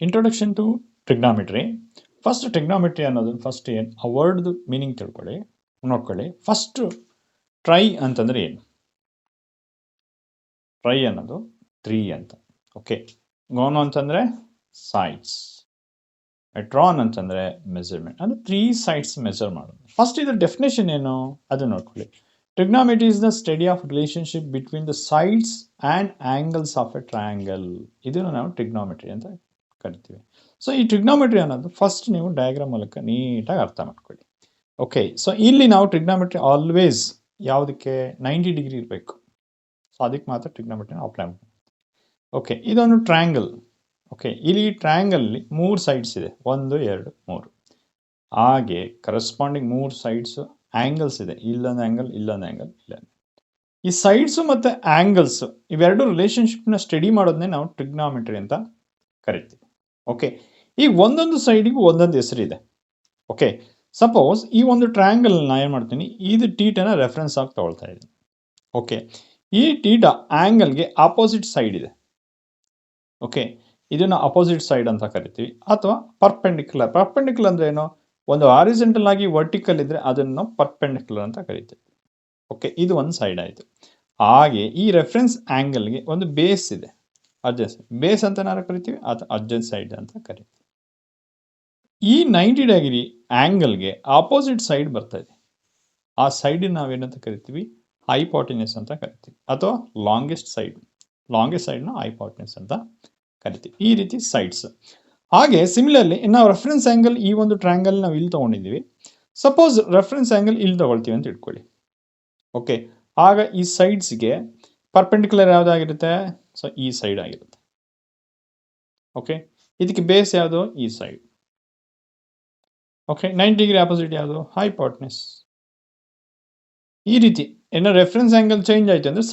Introduction to trigonometry. First trigonometry ಅನ್ನೋದು first ಏನು ಆ ವರ್ಡ್ದು ಮೀನಿಂಗ್ ತಿಳ್ಕೊಳ್ಳಿ, ನೋಡ್ಕೊಳ್ಳಿ. ಫಸ್ಟ್ ಟ್ರೈ ಅಂತಂದ್ರೆ ಏನು? ಟ್ರೈ ಅನ್ನೋದು 3 ಅಂತ. ಓಕೆ, ಗೋನ್ ಅಂತಂದ್ರೆ ಸೈಡ್ಸ್, ಮೆಟ್ರಾನ್ ಅಂತಂದ್ರೆ ಮೆಜರ್ಮೆಂಟ್, ಅಂದ್ರೆ 3 ಸೈಡ್ಸ್ ಮೆಜರ್ ಮಾಡೋದು. ಫಸ್ಟ್ ಇದ್ರ ಡೆಫಿನೇಷನ್ ಏನು ಅದು ನೋಡ್ಕೊಳ್ಳಿ. Trigonometry is the study of relationship between the sides and angles of A triangle. ಇದನ್ನು ನಾವು ಟ್ರಿಗ್ನಾಮೆಟ್ರಿ ಅಂತ ಕರಿತೀವಿ. ಸೊ ಈ ಟ್ರಿಗ್ನಾಮೆಟ್ರಿ ಅನ್ನೋದು ಫಸ್ಟ್ ನೀವು ಡಯಾಗ್ರಾಮ್ ಮೂಲಕ ನೀಟಾಗಿ ಅರ್ಥ ಮಾಡ್ಕೊಳ್ಳಿ. ಓಕೆ, ಸೊ ಇಲ್ಲಿ ನಾವು ಟ್ರಿಗ್ನಾಮೆಟ್ರಿ ಆಲ್ವೇಸ್ ಯಾವುದಕ್ಕೆ 90 ಡಿಗ್ರಿ ಇರಬೇಕು. ಸೊ ಅದಕ್ಕೆ ಮಾತ್ರ ಟ್ರಿಗ್ನಾಮೆಟ್ರಿನ ಅಪ್ಲೈ ಮಾಡಿ. ಓಕೆ, ಇದೊಂದು ಟ್ರಯಾಂಗಲ್. ಓಕೆ, ಇಲ್ಲಿ ಟ್ರಯಾಂಗಲ್ಲಿ 3 ಸೈಡ್ಸ್ ಇದೆ, 1 2 3. ಹಾಗೆ ಕರೆಸ್ಪಾಂಡಿಂಗ್ 3 ಸೈಡ್ಸ್ ಆ್ಯಂಗಲ್ಸ್ ಇದೆ, ಇಲ್ಲೊಂದು ಆ್ಯಂಗಲ್, ಇಲ್ಲೊಂದು ಆ್ಯಂಗಲ್, ಇಲ್ಲೊಂದು. ಈ ಸೈಡ್ಸು ಮತ್ತು ಆ್ಯಂಗಲ್ಸ್ ಇವೆರಡು ರಿಲೇಷನ್ಶಿಪ್ನ ಸ್ಟಡಿ ಮಾಡೋದನ್ನೇ ನಾವು ಟ್ರಿಗ್ನಾಮೆಟ್ರಿ ಅಂತ ಕರಿತೀವಿ. ಓಕೆ, ಈ ಒಂದೊಂದು ಸೈಡಿಗೂ ಒಂದೊಂದು ಹೆಸರಿದೆ. ಓಕೆ, ಸಪೋಸ್ ಈ ಒಂದು ಟ್ರಯಾಂಗಲ್ ನಾನು ಏನು ಮಾಡ್ತೀನಿ, ಇದು ಟೀಟನ ರೆಫರೆನ್ಸ್ ಆಗಿ ತಗೊಳ್ತಾ ಇದ್ದೀನಿ. ಓಕೆ, ಈ ಟೀಟ ಆ್ಯಂಗಲ್ಗೆ ಆಪೋಸಿಟ್ ಸೈಡ್ ಇದೆ. ಓಕೆ, ಇದನ್ನು ಅಪೋಸಿಟ್ ಸೈಡ್ ಅಂತ ಕರಿತೀವಿ, ಅಥವಾ ಪರ್ಪೆಂಡಿಕ್ಯುಲರ್. ಪರ್ಪೆಂಡಿಕ್ಯುಲರ್ ಅಂದರೆ ಏನು? ಒಂದು ಹಾರಿಜೆಂಟಲ್ ಆಗಿ ವರ್ಟಿಕಲ್ ಇದ್ದರೆ ಅದನ್ನು ಪರ್ಪೆಂಡಿಕ್ಯುಲರ್ ಅಂತ ಕರಿತೀವಿ. ಓಕೆ, ಇದು ಒಂದು ಸೈಡ್ ಆಯಿತು. ಹಾಗೆ ಈ ರೆಫರೆನ್ಸ್ ಆ್ಯಂಗಲ್ಗೆ ಒಂದು ಬೇಸ್ ಇದೆ, ಅಡ್ಜಸ್ಟ್ ಬೇಸ್ ಅಂತ ನಾವು ಕರಿತೀವಿ, ಅಥವಾ ಅಡ್ಜಸ್ಟ್ ಸೈಡ್ ಅಂತ ಕರಿತೀವಿ. ಈ 90 ಡಿಗ್ರಿ ಆ್ಯಂಗಲ್ಗೆ ಆಪೋಸಿಟ್ ಸೈಡ್ ಬರ್ತಾ ಇದೆ, ಆ ಸೈಡಿನ ನಾವೇನಂತ ಕರಿತೀವಿ? ಹೈಪಾಟಿನಸ್ ಅಂತ ಕರಿತೀವಿ, ಅಥವಾ ಲಾಂಗೆಸ್ಟ್ ಸೈಡ್ನ ಹೈಪಾಟಿನಸ್ ಅಂತ ಕರಿತೀವಿ. ಈ ರೀತಿ ಸೈಡ್ಸ್. ಹಾಗೆ ಸಿಮಿಲರ್ಲಿ ನಾವು ರೆಫರೆನ್ಸ್ ಆ್ಯಂಗಲ್, ಈ ಒಂದು ಟ್ರಯಾಂಗಲ್ ನಾವು ಇಲ್ಲಿ ತೊಗೊಂಡಿದ್ದೀವಿ. ಸಪೋಸ್ ರೆಫರೆನ್ಸ್ ಆ್ಯಂಗಲ್ ಇಲ್ಲಿ ತೊಗೊಳ್ತೀವಿ ಅಂತ ಇಟ್ಕೊಳ್ಳಿ. ಓಕೆ, ಆಗ ಈ ಸೈಡ್ಸ್ಗೆ ಪರ್ಪೆಂಡಿಕ್ಯುಲರ್ ಯಾವುದಾಗಿರುತ್ತೆ? ಸೊ ಈ ಸೈಡ್ ಆಗಿರುತ್ತೆ. ಓಕೆ, ಇದಕ್ಕೆ ಬೇಸ್ ಯಾವುದು? ಈ ಸೈಡ್. ಓಕೆ, 90 ಡಿಗ್ರಿ ಆಪೋಸಿಟ್ ಯಾವುದು? ಹೈಪಾಟ್ನೆಸ್. ಈ ರೀತಿ ಏನೋ ರೆಫರೆನ್ಸ್ ಆ್ಯಂಗಲ್ ಚೇಂಜ್ ಆಯಿತು ಅಂದರೆ